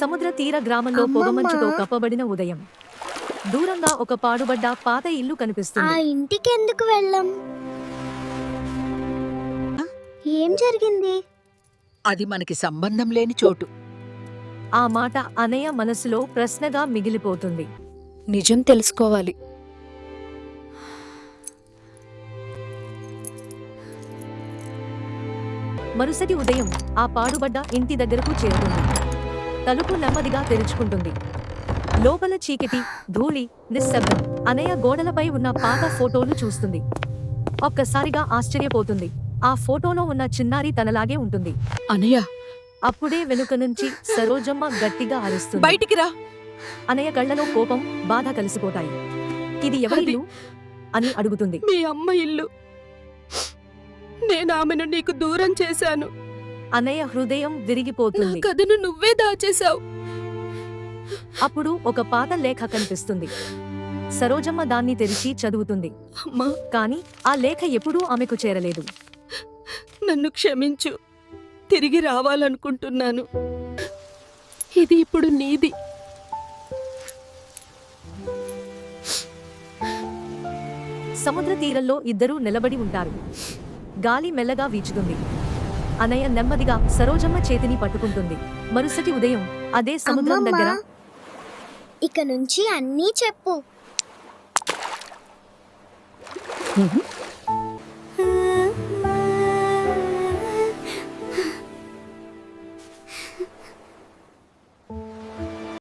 సముద్ర తీర గ్రామంలో పొగమంచుతో కప్పబడిన ఉదయం. దూరంగా ఒక పాడుబడ్డ పాత ఇల్లు ఆ కనిపిస్తుంది. ఇంటికెందుకు వెళ్ళం? ఏం జరిగింది? అది మనకి సంబంధం లేని చోటు. ఆ మాట అనయ్య మనసులో ప్రశ్నగా మిగిలిపోతుంది. నిజం తెలుసుకోవాలి. మరుసటి ఉదయం ఆ పాడుబడ్డ ఇంటి దగ్గరకు చేరుతుంది. తలుపు నెమ్మదిగా తెరుచుకుంటుంది. లోపల చీకటి, ధూళి, నిశ్శబ్దం. అనయ్య గోడలపై ఉన్న పాత ఫోటోలు చూస్తుంది. ఒక్కసారిగా ఆశ్చర్యపోతుంది. ఆ ఫోటోలో ఉన్న చిన్నారి తనలాగే ఉంటుంది. అనయ్య, అప్పుడే వెనుక నుంచి సరోజమ్మ గట్టిగా అరుస్తుంది. బయటికి రా. అనయ్య కళ్ళలో కోపం, బాధ కలిసిపోతాయి. ఇది ఎవరిల్లు అని అడుగుతుంది. మీ అమ్మ ఇల్లు. నేను ఆమెను నీకు దూరం చేశాను. అనయ్య హృదయం నా విరిగిపోతుంది. కథను నువ్వే దాచేశావు. అప్పుడు ఒక పాత లేఖ కనిపిస్తుంది. సరోజమ్మ దాన్ని తెరిచి చదువుతుంది. అమ్మా, కాని ఆ లేఖ ఎప్పుడూ ఆమెకు చేరలేదు. నన్ను క్షమించు. తిరిగి రావాలనుకుంటున్నాను. ఇది ఇప్పుడు నీది. సముద్ర తీరంలో ఇద్దరూ నిలబడి ఉంటారు. గాలి మెల్లగా వీచుతుంది. అనయ్య నెమ్మదిగా సరోజమ్మ చేతిని పట్టుకుంటుంది. మరుసటి ఉదయం అదే సముద్రం అమ్మమ్మ, దగ్గర ఇక నుంచి అన్నీ చెప్పు.